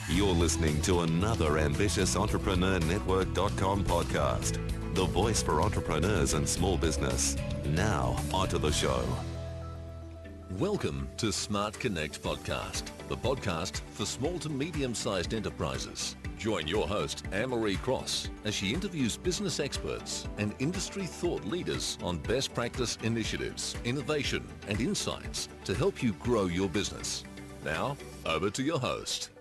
You're listening to another ambitious Entrepreneurs podcast, the voice for entrepreneurs and small business. Now, onto the show. Welcome to Smart Connect Podcast, the podcast for small to medium-sized enterprises. Join your host, Anne-Marie Cross, as she interviews business experts and industry thought leaders on best practice initiatives, innovation, and insights to help you grow your business. Now, over to your host.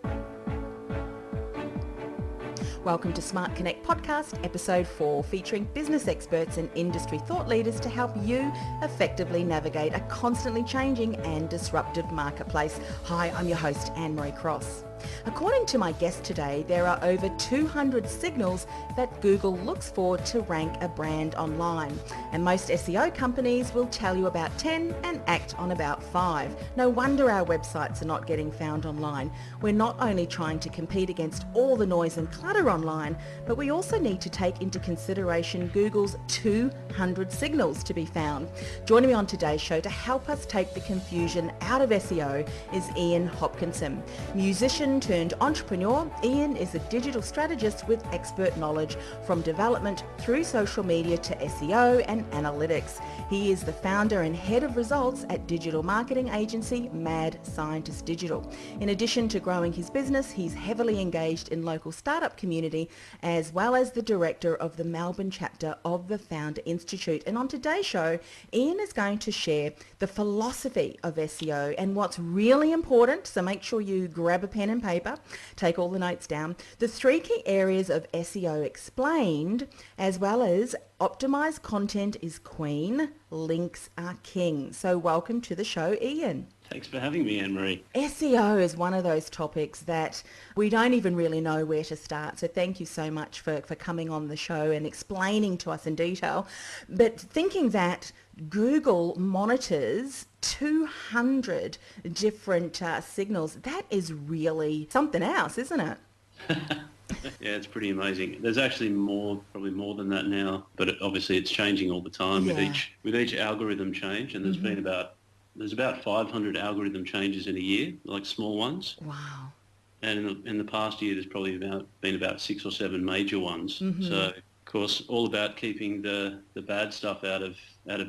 Welcome to Smart Connect Podcast, episode 4, featuring business experts and industry thought leaders to help you effectively navigate a constantly changing and disruptive marketplace. Hi, I'm your host, Anne-Marie Cross. According to my guest today, there are over 200 signals that Google looks for to rank a brand online. And most SEO companies will tell you about 10 and act on about 5. No wonder our websites are not getting found online. We're not only trying to compete against all the noise and clutter online, but we also need to take into consideration Google's 200 signals to be found. Joining me on today's show to help us take the confusion out of SEO is Ian Hopkinson. Musician turned entrepreneur, Ian is a digital strategist with expert knowledge from development through social media to SEO and analytics. He is the founder and head of results at digital marketing agency Mad Scientist Digital. In addition to growing his business, he's heavily engaged in local startup community as well as the director of the Melbourne chapter of the Founder Institute. And on today's show, Ian is going to share the philosophy of SEO and what's really important, so make sure you grab a pen and paper, take all the notes down, the 3 key areas of SEO explained, as well as optimized content is queen, links are king. So welcome to the show, Ian. Thanks for having me, Anne-Marie. SEO is one of those topics that we don't even really know where to start. So thank you so much for coming on the show and explaining to us in detail. But thinking that Google monitors 200 different signals, that is really something else, isn't it? Yeah, it's pretty amazing. There's actually probably more than that now, but obviously it's changing all the time with each algorithm change, and there's about 500 algorithm changes in a year, like small ones. Wow. And in the past year, there's probably been about 6 or 7 major ones. So, of course, all about keeping the bad stuff out of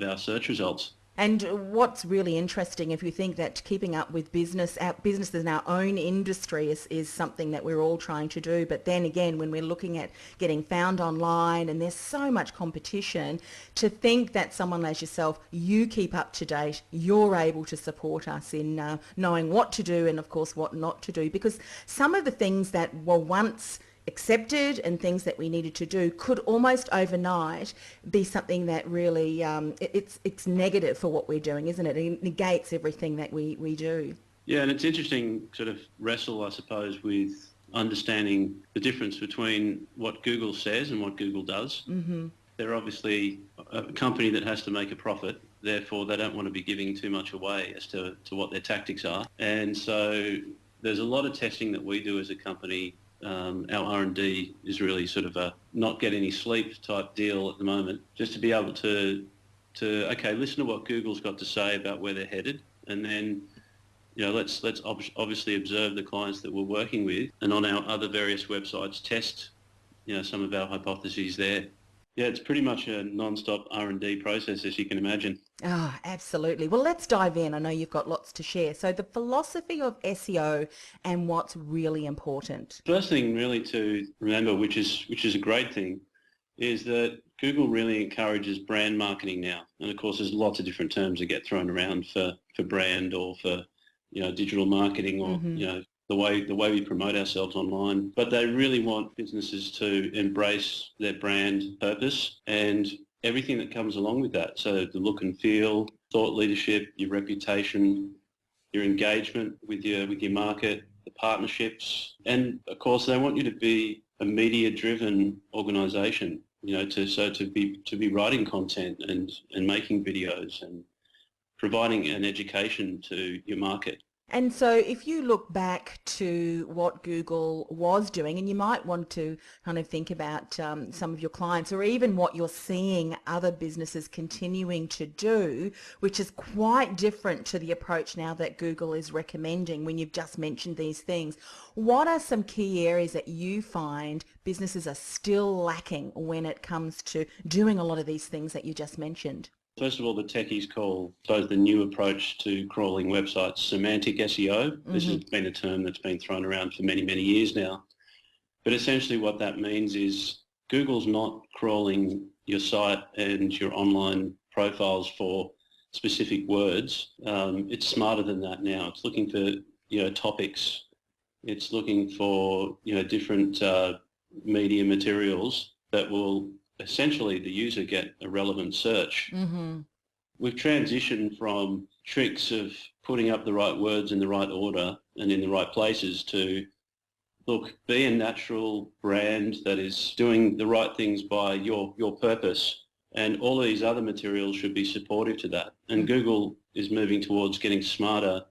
our search results. And what's really interesting, if you think that keeping up with business in our own industry is something that we're all trying to do, but then again, when we're looking at getting found online and there's so much competition, to think that someone as yourself, you keep up to date, you're able to support us in knowing what to do and, of course, what not to do. Because some of the things that were once accepted and things that we needed to do could almost overnight be something that really it's negative for what we're doing, isn't it? It negates everything that we do. Yeah, and it's interesting sort of wrestle, I suppose, with understanding the difference between what Google says and what Google does. They're obviously a company that has to make a profit, therefore they don't want to be giving too much away as to what their tactics are. And so there's a lot of testing that we do as a company. Our R&D is really sort of a not get any sleep type deal at the moment, just to be able to listen to what Google's got to say about where they're headed, and then let's obviously observe the clients that we're working with, and on our other various websites test some of our hypotheses there. Yeah, it's pretty much a non-stop R&D process, as you can imagine. Oh, absolutely. Well, let's dive in. I know you've got lots to share. So the philosophy of SEO and what's really important. First thing really to remember, which is a great thing, is that Google really encourages brand marketing now. And of course, there's lots of different terms that get thrown around for brand or for digital marketing or the way we promote ourselves online. But they really want businesses to embrace their brand purpose and everything that comes along with that. So the look and feel, thought leadership, your reputation, your engagement with your market, the partnerships, and of course they want you to be a media-driven organisation. To be writing content and making videos and providing an education to your market. And so if you look back to what Google was doing, and you might want to kind of think about some of your clients or even what you're seeing other businesses continuing to do, which is quite different to the approach now that Google is recommending when you've just mentioned these things. What are some key areas that you find businesses are still lacking when it comes to doing a lot of these things that you just mentioned? First of all, the techies call, I suppose, the new approach to crawling websites semantic SEO. This has been a term that's been thrown around for many, many years now. But essentially what that means is Google's not crawling your site and your online profiles for specific words. It's smarter than that now. It's looking for, topics. It's looking for, different media materials that will essentially the user get a relevant search. We've transitioned from tricks of putting up the right words in the right order and in the right places to, look, be a natural brand that is doing the right things by your purpose, and all of these other materials should be supportive to that. And Google is moving towards getting smarter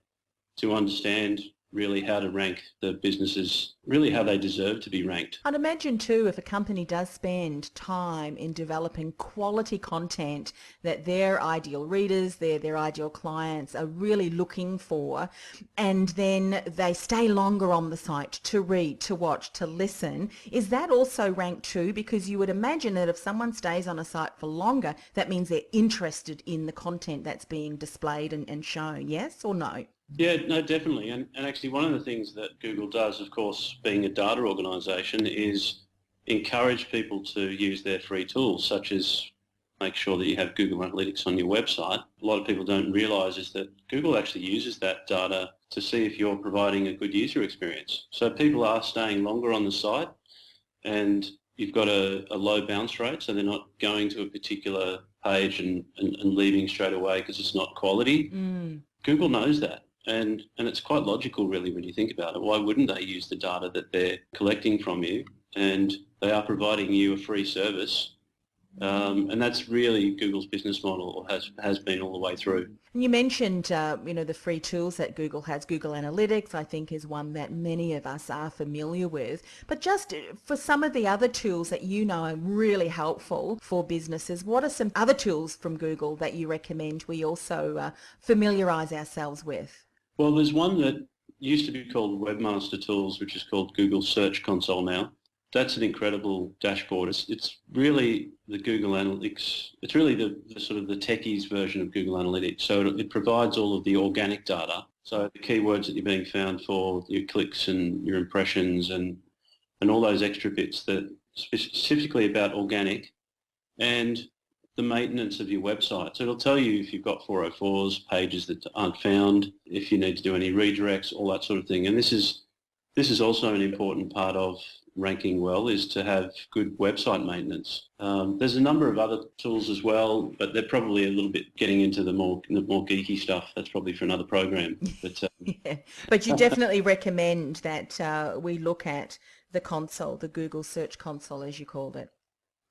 to understand really how to rank the businesses, really how they deserve to be ranked. I'd imagine too, if a company does spend time in developing quality content that their ideal readers, their ideal clients are really looking for, and then they stay longer on the site to read, to watch, to listen, is that also ranked too? Because you would imagine that if someone stays on a site for longer, that means they're interested in the content that's being displayed and shown, yes or no? Yeah, no, definitely. And actually one of the things that Google does, of course, being a data organisation, is encourage people to use their free tools, such as make sure that you have Google Analytics on your website. A lot of people don't realise is that Google actually uses that data to see if you're providing a good user experience. So people are staying longer on the site and you've got a low bounce rate, so they're not going to a particular page and leaving straight away because it's not quality. Google knows that. And it's quite logical, really, when you think about it. Why wouldn't they use the data that they're collecting from you? And they are providing you a free service. And that's really Google's business model, or has been all the way through. And you mentioned, the free tools that Google has. Google Analytics, I think, is one that many of us are familiar with. But just for some of the other tools that you know are really helpful for businesses, what are some other tools from Google that you recommend we also familiarise ourselves with? Well, there's one that used to be called Webmaster Tools, which is called Google Search Console now. That's an incredible dashboard. It's really the Google Analytics. It's really the sort of the techies version of Google Analytics. So it provides all of the organic data. So the keywords that you're being found for, your clicks and your impressions and all those extra bits that specifically about organic and the maintenance of your website. So it'll tell you if you've got 404s, pages that aren't found, if you need to do any redirects, all that sort of thing. And this is also an important part of ranking well, is to have good website maintenance. There's a number of other tools as well, but they're probably a little bit getting into the more geeky stuff. That's probably for another program. But yeah, but you definitely recommend that we look at the console, the Google Search Console, as you called it.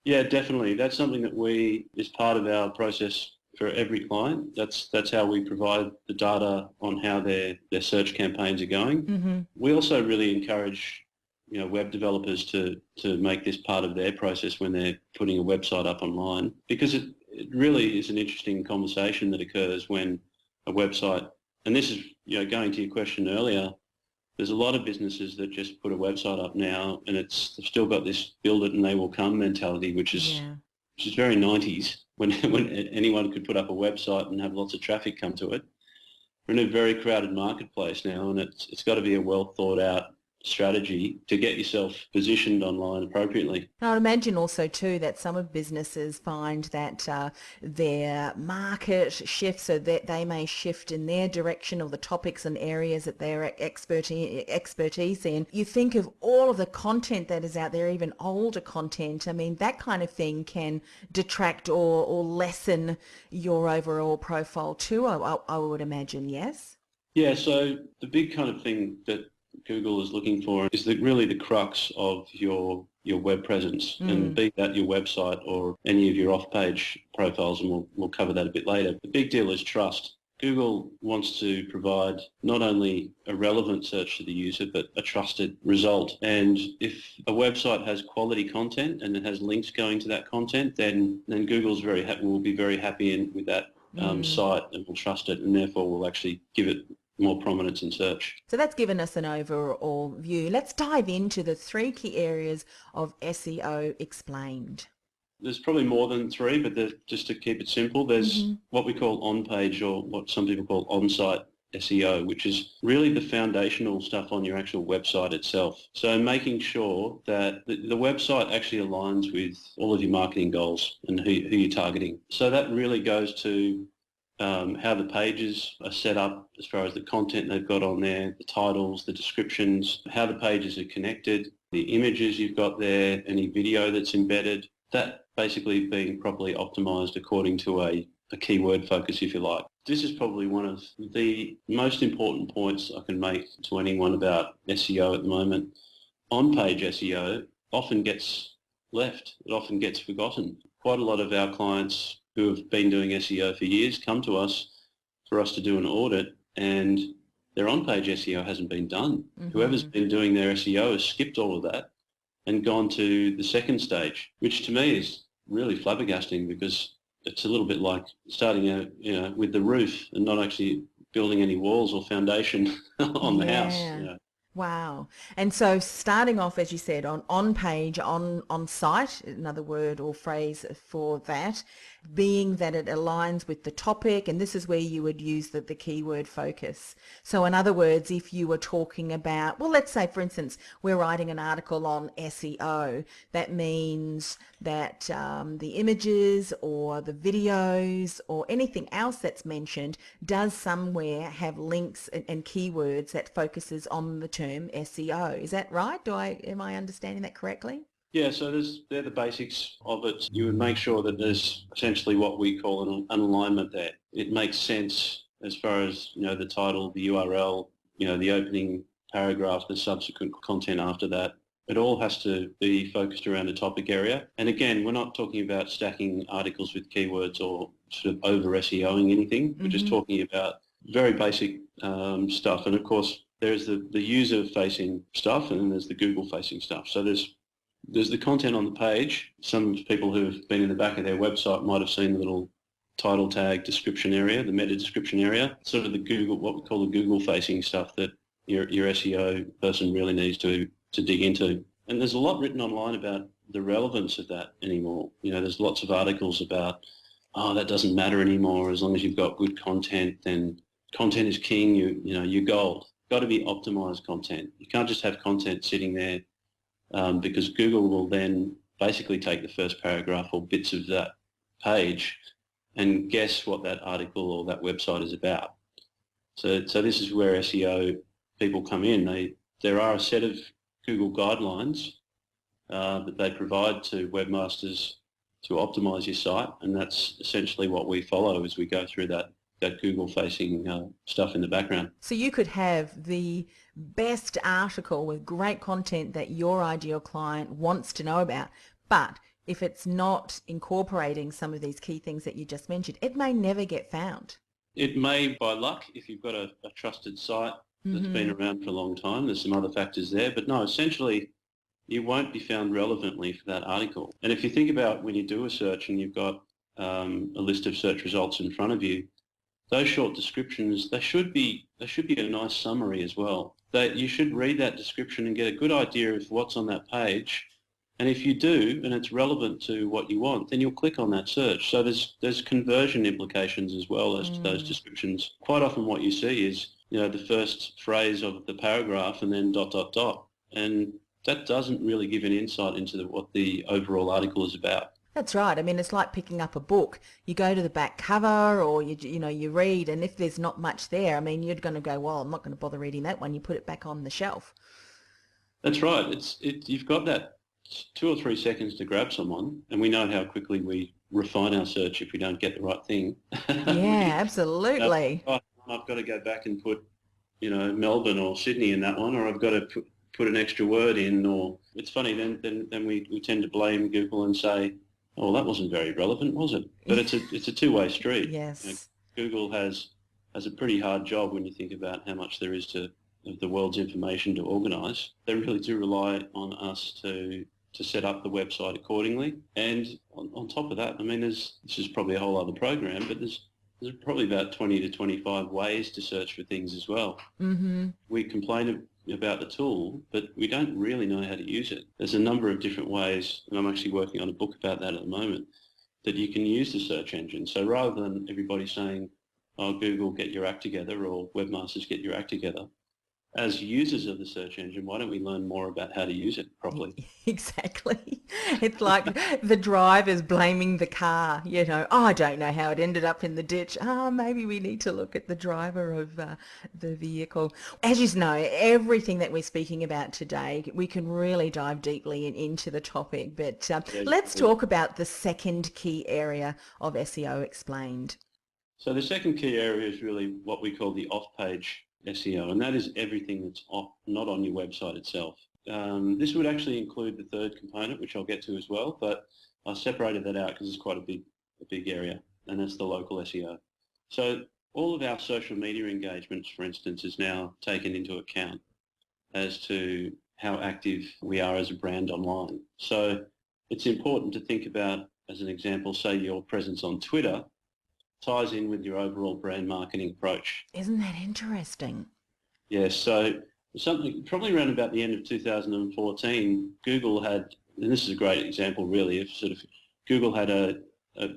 Yeah, definitely. That's something that is part of our process for every client. That's how we provide the data on how their search campaigns are going. We also really encourage web developers to make this part of their process when they're putting a website up online, because it really is an interesting conversation that occurs when a website, and this is going to your question earlier, there's a lot of businesses that just put a website up now and they've still got this build it and they will come mentality, which is very 90s when anyone could put up a website and have lots of traffic come to it. We're in a very crowded marketplace now, and it's got to be a well thought out strategy to get yourself positioned online appropriately. And I'd imagine also too that some of businesses find that their market shifts, so that they may shift in their direction or the topics and areas that they're expertise in. You think of all of the content that is out there, even older content. I mean, that kind of thing can detract or lessen your overall profile too, I would imagine, yes? Yeah, so the big kind of thing that Google is looking for is really the crux of your web presence, and be that your website or any of your off-page profiles, and we'll cover that a bit later. The big deal is trust. Google wants to provide not only a relevant search to the user, but a trusted result. And if a website has quality content and it has links going to that content, then Google's will be very happy with that site and will trust it, and therefore will actually give it more prominence in search. So that's given us an overall view. Let's dive into the 3 key areas of SEO explained. There's probably more than 3, but just to keep it simple, there's what we call on-page, or what some people call on-site SEO, which is really the foundational stuff on your actual website itself. So making sure that the website actually aligns with all of your marketing goals and who you're targeting. So that really goes to how the pages are set up as far as the content they've got on there, the titles, the descriptions, how the pages are connected, the images you've got there, any video that's embedded. That basically being properly optimized according to a keyword focus, if you like. This is probably one of the most important points I can make to anyone about SEO at the moment. On-page SEO often gets left. It often gets forgotten. Quite a lot of our clients who have been doing SEO for years come to us for us to do an audit, and their on-page SEO hasn't been done. Whoever's been doing their SEO has skipped all of that and gone to the second stage, which to me is really flabbergasting, because it's a little bit like starting out, with the roof and not actually building any walls or foundation on the house. Wow. And so starting off, as you said, on page, on site, another word or phrase for that, being that it aligns with the topic, and this is where you would use the keyword focus. So in other words, if you were talking about, well, let's say, for instance, we're writing an article on SEO, that means that the images or the videos or anything else that's mentioned does somewhere have links and keywords that focuses on the term SEO. Is that right? Am I understanding that correctly? Yeah, so they're the basics of it. You would make sure that there's essentially what we call an alignment there. It makes sense as far as, the title, the URL, the opening paragraph, the subsequent content after that. It all has to be focused around a topic area. And again, we're not talking about stacking articles with keywords or sort of over SEOing anything. We're just talking about very basic stuff. And of course, there's the user-facing stuff, and then there's the Google-facing stuff. So there's the content on the page. Some people who've been in the back of their website might have seen the little title tag description area, the meta description area, sort of what we call the Google-facing stuff that your SEO person really needs to dig into. And there's a lot written online about the relevance of that anymore. There's lots of articles about, that doesn't matter anymore. As long as you've got good content, then content is king. You're gold. Got to be optimized content. You can't just have content sitting there, because Google will then basically take the first paragraph or bits of that page and guess what that article or that website is about. So this is where SEO people come in. There are a set of Google guidelines that they provide to webmasters to optimize your site, and that's essentially what we follow as we go through that Google-facing stuff in the background. So you could have the best article with great content that your ideal client wants to know about, but if it's not incorporating some of these key things that you just mentioned, it may never get found. It may, by luck, if you've got a trusted site that's been around for a long time. There's some other factors there, but no, essentially you won't be found relevantly for that article. And if you think about when you do a search and you've got a list of search results in front of you, those short descriptions, they should be a nice summary as well. That you should read that description and get a good idea of what's on that page. And if you do, and it's relevant to what you want, then you'll click on that search. So there's conversion implications as well as to those descriptions. Quite often what you see is, the first phrase of the paragraph and then ... And that doesn't really give an insight into what the overall article is about. That's right. I mean, it's like picking up a book. You go to the back cover, or you read, and if there's not much there, I mean, you're going to go, well, I'm not going to bother reading that one. You put it back on the shelf. That's right. You've got that 2 or 3 seconds to grab someone, and we know how quickly we refine our search if we don't get the right thing. Yeah, absolutely. I've got to go back and put, Melbourne or Sydney in that one, or I've got to put an extra word in, or it's funny, then we tend to blame Google and say, oh, that wasn't very relevant, was it? But it's a two-way street. Yes. Google has has a pretty hard job when you think about how much there is to of the world's information to organise. They really do rely on us to set up the website accordingly. And on top of that, I mean, this is probably a whole other program, but there's probably about 20 to 25 ways to search for things as well. Mm-hmm. We complain about the tool, but we don't really know how to use it. There's a number of different ways, and I'm actually working on a book about that at the moment, that you can use the search engine. So rather than everybody saying, oh, Google, get your act together, or webmasters, get your act together, as users of the search engine, why don't we learn more about how to use it properly? Exactly. It's like the driver's blaming the car, oh, I don't know how it ended up in the ditch. Maybe we need to look at the driver of the vehicle. As you know, everything that we're speaking about today, we can really dive deeply into the topic. But let's talk about the second key area of SEO explained. So the second key area is really what we call the off-page SEO, and that is everything that's not on your website itself. This would actually include the third component, which I'll get to as well, but I separated that out because it's quite a big area, and that's the local SEO. So all of our social media engagements, for instance, is now taken into account as to how active we are as a brand online. So it's important to think about, as an example, say your presence on Twitter ties in with your overall brand marketing approach. Isn't that interesting? Yes, so something probably around about the end of 2014, Google had, and this is a great example really, of sort of Google had a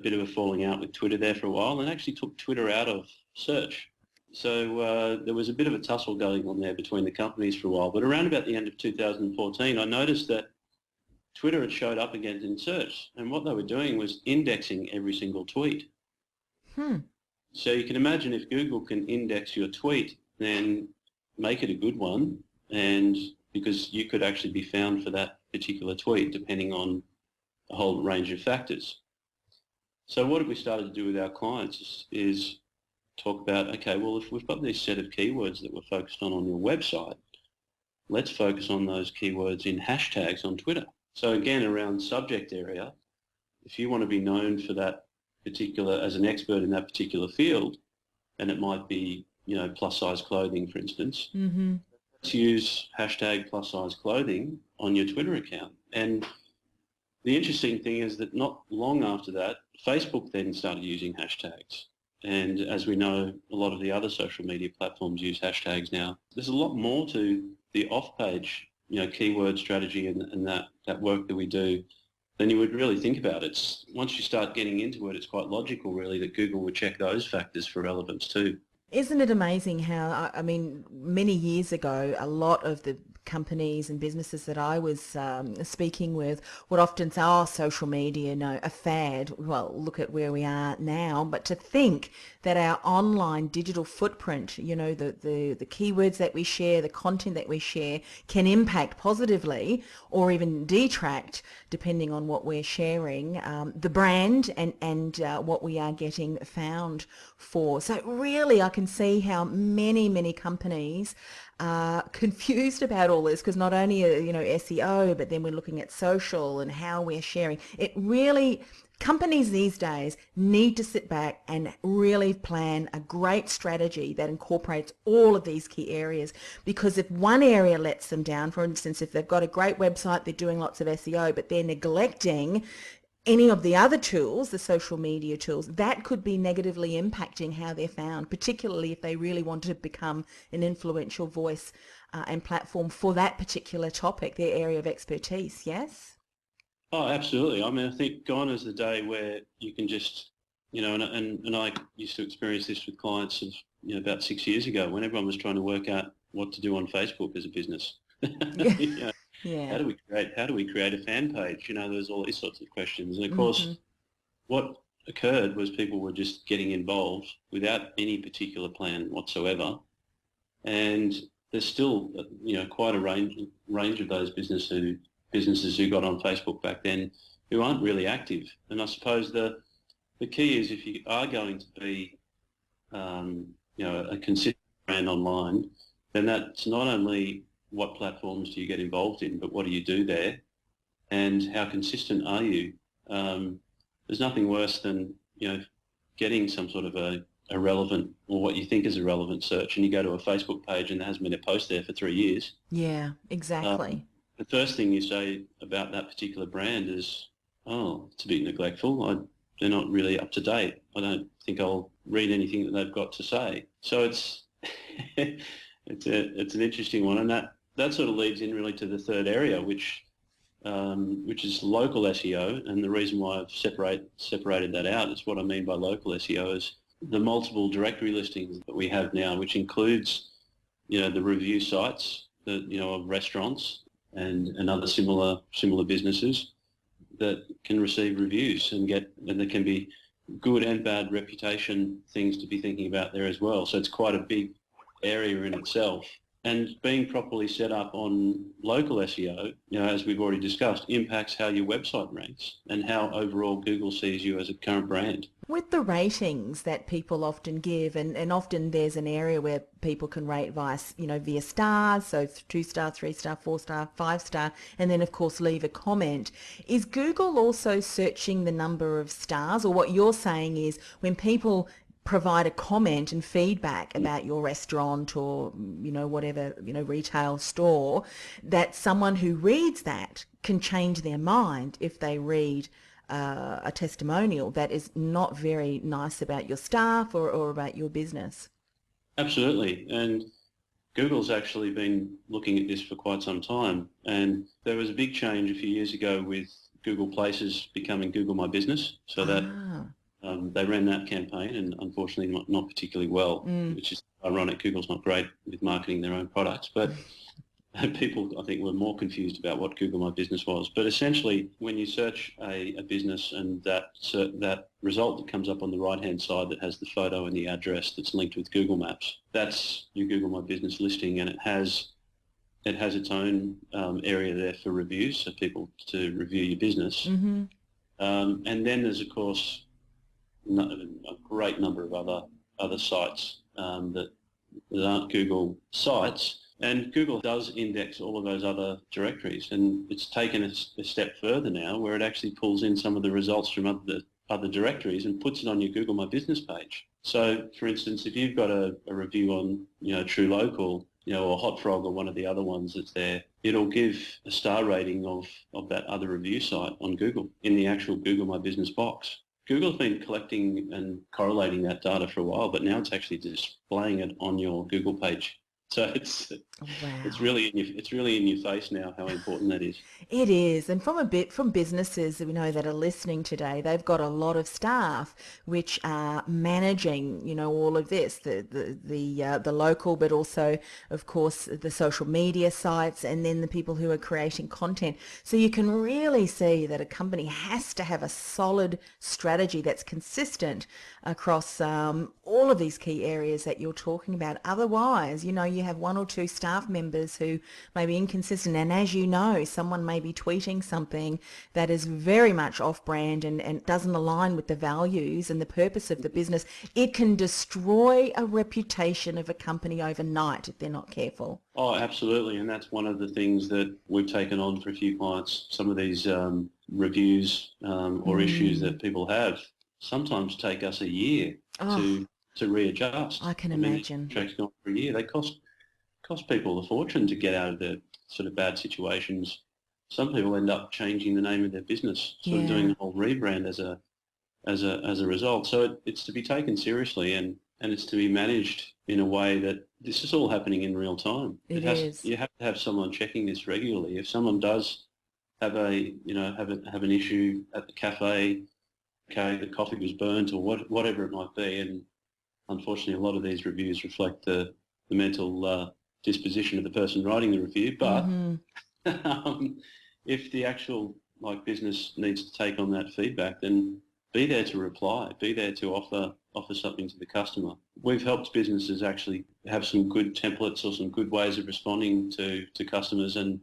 bit of a falling out with Twitter there for a while and actually took Twitter out of search. So there was a bit of a tussle going on there between the companies for a while, but around about the end of 2014, I noticed that Twitter had showed up again in search, and what they were doing was indexing every single tweet. So you can imagine if Google can index your tweet, then make it a good one, and because you could actually be found for that particular tweet depending on a whole range of factors. So what have we started to do with our clients is talk about, okay, well, if we've got this set of keywords that we're focused on your website, let's focus on those keywords in hashtags on Twitter. So again, around subject area, if you want to be known for that particular, as an expert in that particular field, and it might be, plus size clothing, for instance, let's use hashtag plus size clothing on your Twitter account. And the interesting thing is that not long after that, Facebook then started using hashtags. And as we know, a lot of the other social media platforms use hashtags now. There's a lot more to the off-page, keyword strategy and that work that we do than you would really think about. It's once you start getting into it, it's quite logical really that Google would check those factors for relevance too. Isn't it amazing how, many years ago, a lot of the companies and businesses that I was speaking with would often say, oh, social media, a fad. Well, look at where we are now. But to think that our online digital footprint, the keywords that we share, the content that we share can impact positively or even detract, depending on what we're sharing, the brand and what we are getting found for. So really, I can see how many companies are confused about all this, because not only SEO, but then we're looking at social and how we're sharing. It really, companies these days need to sit back and really plan a great strategy that incorporates all of these key areas, because if one area lets them down, for instance, if they've got a great website, they're doing lots of SEO, but they're neglecting any of the other tools, the social media tools, that could be negatively impacting how they're found, particularly if they really want to become an influential voice and platform for that particular topic, their area of expertise, yes? Oh, absolutely. I mean, I think gone is the day where you can just, and I used to experience this with clients of, about 6 years ago when everyone was trying to work out what to do on Facebook as a business. Yeah. How do we create a fan page? There's all these sorts of questions. And of course, what occurred was people were just getting involved without any particular plan whatsoever. And there's still, quite a range of those businesses who got on Facebook back then who aren't really active. And I suppose the key is, if you are going to be, a consistent brand online, then that's not only what platforms do you get involved in, but what do you do there, and how consistent are you? There's nothing worse than getting some sort of a a relevant, or what you think is a relevant search, and you go to a Facebook page and there hasn't been a post there for 3 years. Yeah, exactly. The first thing you say about that particular brand is, oh, it's a bit neglectful. They're not really up to date. I don't think I'll read anything that they've got to say. So it's it's an interesting one, and that sort of leads in really to the third area, which is local SEO. And the reason why I've separated that out is what I mean by local SEO is the multiple directory listings that we have now, which includes, the review sites that, of restaurants and other similar businesses that can receive reviews and there can be good and bad reputation things to be thinking about there as well. So it's quite a big area in itself. And being properly set up on local SEO, as we've already discussed, impacts how your website ranks and how overall Google sees you as a current brand. With the ratings that people often give, and often there's an area where people can rate via stars, so 2-star, 3-star, 4-star, 5-star, and then of course leave a comment. Is Google also searching the number of stars, or what you're saying is when people provide a comment and feedback about your restaurant or whatever retail store, that someone who reads that can change their mind if they read a testimonial that is not very nice about your staff or about your business? Absolutely. And Google's actually been looking at this for quite some time, and there was a big change a few years ago with Google Places becoming Google My Business, so that they ran that campaign, and unfortunately not particularly well, which is ironic. Google's not great with marketing their own products, but people, I think, were more confused about what Google My Business was. But essentially, when you search a business and that result that comes up on the right-hand side that has the photo and the address that's linked with Google Maps, that's your Google My Business listing, and it has its own area there for reviews, so people to review your business. Mm-hmm. And then there's, of course, a great number of other sites that aren't Google sites, and Google does index all of those other directories, and it's taken a step further now where it actually pulls in some of the results from other directories and puts it on your Google My Business page. So, for instance, if you've got a review on True Local, or Hot Frog or one of the other ones that's there, it'll give a star rating of that other review site on Google in the actual Google My Business box. Google's been collecting and correlating that data for a while, but now it's actually displaying it on your Google page. So it's really in your face now how important that is. It is, and from businesses that we know that are listening today, they've got a lot of staff which are managing, all of this, the local, but also, of course, the social media sites, and then the people who are creating content. So you can really see that a company has to have a solid strategy that's consistent across all of these key areas that you're talking about. Otherwise, you have one or two staff members who may be inconsistent, and as you know, someone may be tweeting something that is very much off-brand and doesn't align with the values and the purpose of the business. It can destroy a reputation of a company overnight if they're not careful. Oh, absolutely, and that's one of the things that we've taken on for a few clients. Some of these reviews or issues that people have sometimes take us a year to readjust. I can imagine. Contracts gone for a year. They cost people a fortune to get out of the sort of bad situations. Some people end up changing the name of their business, sort of doing a whole rebrand as a result. So it's to be taken seriously, and it's to be managed in a way that this is all happening in real time. You have to have someone checking this regularly. If someone does have have an issue at the cafe, the coffee was burnt or whatever it might be, and unfortunately a lot of these reviews reflect the mental disposition of the person writing the review, but if the actual business needs to take on that feedback, then be there to reply, be there to offer something to the customer. We've helped businesses actually have some good templates or some good ways of responding to customers, and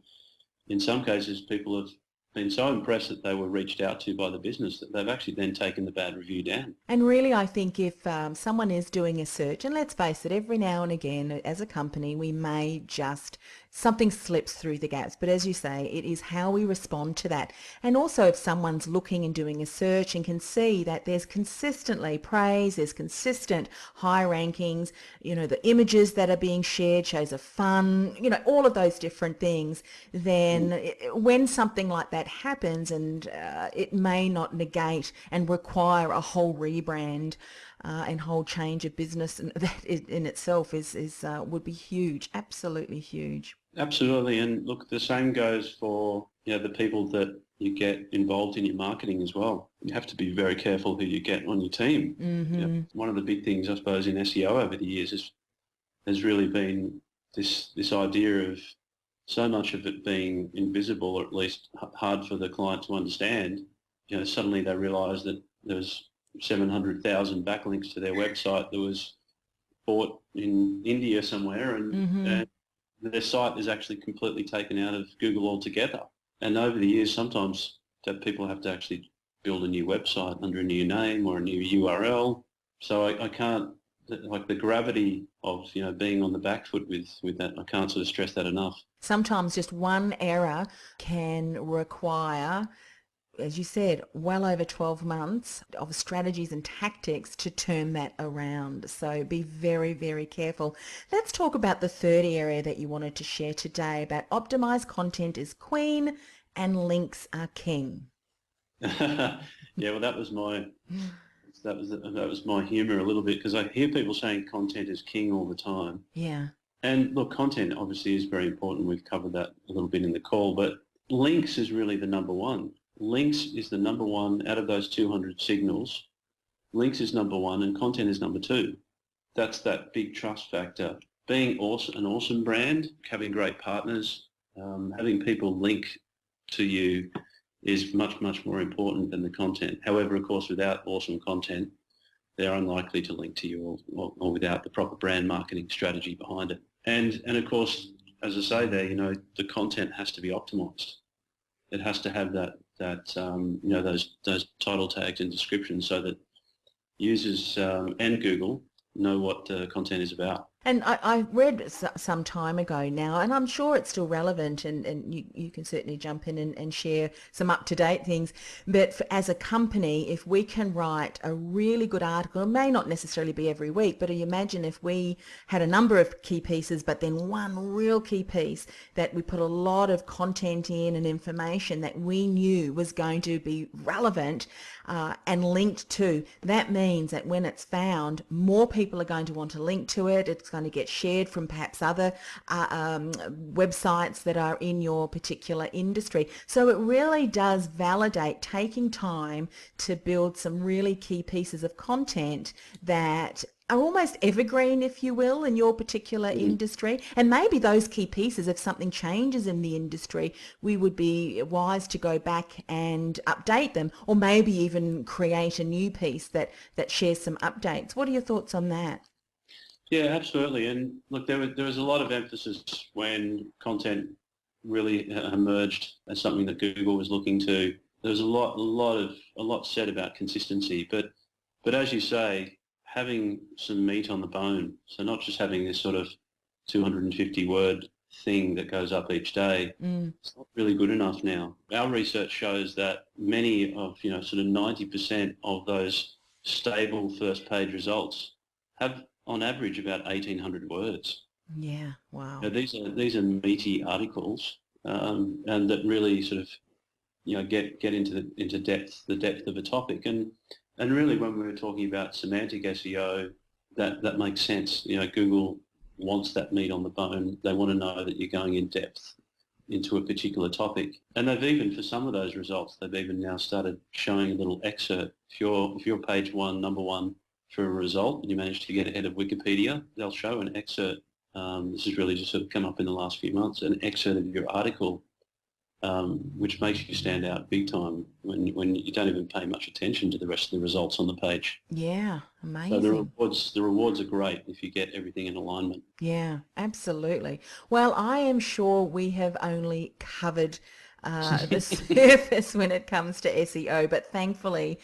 in some cases people have been so impressed that they were reached out to by the business that they've actually then taken the bad review down. And really, I think if someone is doing a search, and let's face it, every now and again as a company we may just something slips through the gaps. But as you say, it is how we respond to that. And also if someone's looking and doing a search and can see that there's consistently praise, there's consistent high rankings, the images that are being shared shows of fun, all of those different things, then when something like that happens, and it may not negate and require a whole rebrand and whole change of business, and that in itself is would be huge, absolutely huge. Absolutely, and look, the same goes for the people that you get involved in your marketing as well. You have to be very careful who you get on your team. Mm-hmm. One of the big things, I suppose, in SEO over the years has really been this idea of so much of it being invisible, or at least hard for the client to understand. Suddenly they realise that there's 700,000 backlinks to their website that was bought in India somewhere, and their site is actually completely taken out of Google altogether. And over the years, sometimes that people have to actually build a new website under a new name or a new URL. So I can't, like, the gravity of being on the back foot with that, I can't sort of stress that enough. Sometimes just one error can require, as you said, well over 12 months of strategies and tactics to turn that around. So be very, very careful. Let's talk about the third area that you wanted to share today, about optimized content is queen and links are king. Yeah, well, that was my humour a little bit, because I hear people saying content is king all the time. Yeah. And look, content obviously is very important. We've covered that a little bit in the call, but links is really the number one. Links is the number one out of those 200 signals. Links is number one and content is number two. That's that big trust factor. Being an awesome brand, having great partners, having people link to you is much, much more important than the content. However, of course, without awesome content, they're unlikely to link to you, or without the proper brand marketing strategy behind it. And of course, as I say there, the content has to be optimized. It has to have those title tags and descriptions so that users and Google know what the content is about. And I read some time ago now, and I'm sure it's still relevant, and you can certainly jump in and share some up-to-date things. But as a company, if we can write a really good article, it may not necessarily be every week, but you imagine if we had a number of key pieces, but then one real key piece that we put a lot of content in and information that we knew was going to be relevant and linked to, that means that when it's found, more people are going to want to link to it. It's going to get shared from perhaps other websites that are in your particular industry. So it really does validate taking time to build some really key pieces of content that are almost evergreen, if you will, in your particular industry. And maybe those key pieces, if something changes in the industry, we would be wise to go back and update them, or maybe even create a new piece that shares some updates. What are your thoughts on that? Yeah, absolutely. And look, there was a lot of emphasis when content really emerged as something that Google was looking to. There was a lot said about consistency, but as you say, having some meat on the bone. So not just having this sort of 250 word thing that goes up each day. It's not really good enough now. Our research shows that many of, sort of 90% of those stable first page results have on average about 1,800 words. Yeah, wow. Now, these are meaty articles, and that really sort of get into the depth of a topic. And really, when we were talking about semantic SEO, that makes sense. Google wants that meat on the bone. They want to know that you're going in depth into a particular topic. And they've even, for some of those results, they've even now started showing a little excerpt. If you're page one, number one for a result, and you manage to get ahead of Wikipedia, they'll show an excerpt. This has really just sort of come up in the last few months, an excerpt of your article, which makes you stand out big time when you don't even pay much attention to the rest of the results on the page. Yeah, amazing. So the rewards are great if you get everything in alignment. Yeah, absolutely. Well, I am sure we have only covered the surface when it comes to SEO, but thankfully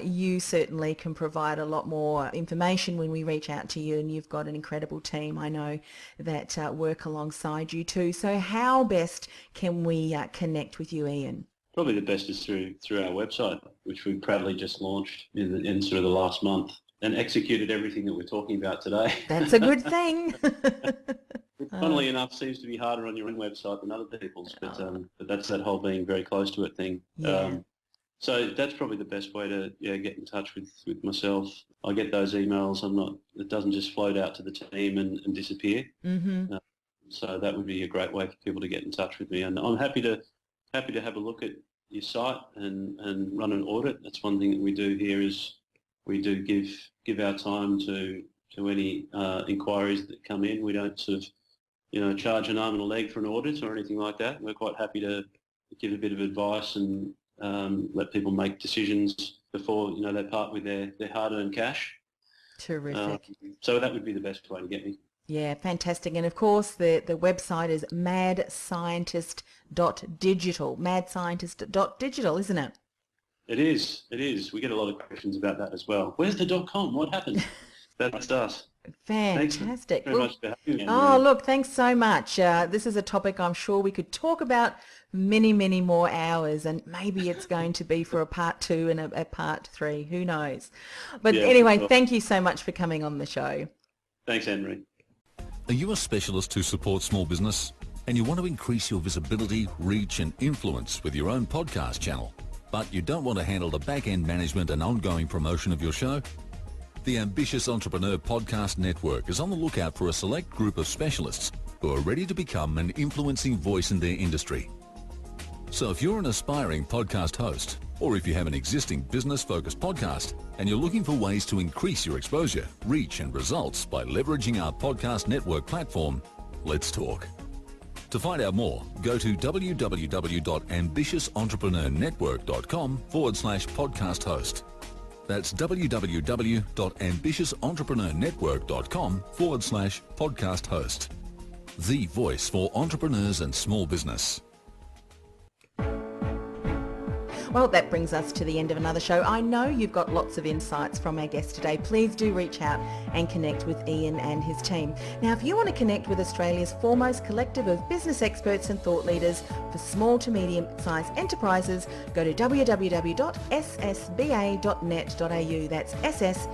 you certainly can provide a lot more information when we reach out to you, and you've got an incredible team, I know, that work alongside you too. So how best can we connect with you, Ian? Probably the best is through our website, which we proudly just launched in sort of the last month and executed everything that we're talking about today. That's a good thing. Which, funnily enough, seems to be harder on your own website than other people's, but that's that whole being very close to it thing. Yeah. So that's probably the best way to get in touch with myself. I get those emails. It doesn't just float out to the team and disappear. Mm-hmm. So that would be a great way for people to get in touch with me. And I'm happy to have a look at your site and run an audit. That's one thing that we do here is we do give our time to any inquiries that come in. We don't sort of charge an arm and a leg for an audit or anything like that. We're quite happy to give a bit of advice and let people make decisions before they part with their hard-earned cash. Terrific. So that would be the best way to get me. Yeah, fantastic. And of course, the website is madscientist.digital. Madscientist.digital, isn't it? It is. We get a lot of questions about that as well. Where's the .com? What happened? That's us. Fantastic. Thanks very much for having me. Look, thanks so much. This is a topic I'm sure we could talk about many, many more hours, and maybe it's going to be for a part 2 and a part 3. Who knows? But anyway, sure. Thank you so much for coming on the show. Thanks, Henry. Are you a specialist who supports small business and you want to increase your visibility, reach and influence with your own podcast channel, but you don't want to handle the back-end management and ongoing promotion of your show? The Ambitious Entrepreneur Podcast Network is on the lookout for a select group of specialists who are ready to become an influencing voice in their industry. So if you're an aspiring podcast host, or if you have an existing business-focused podcast and you're looking for ways to increase your exposure, reach and results by leveraging our podcast network platform, let's talk. To find out more, go to www.ambitiousentrepreneurnetwork.com/podcast host. That's www.ambitiousentrepreneurnetwork.com/podcast host. The voice for entrepreneurs and small business. Well, that brings us to the end of another show. I know you've got lots of insights from our guest today. Please do reach out and connect with Ian and his team. Now, if you want to connect with Australia's foremost collective of business experts and thought leaders for small to medium-sized enterprises, go to www.ssba.net.au. That's ssba.net.au.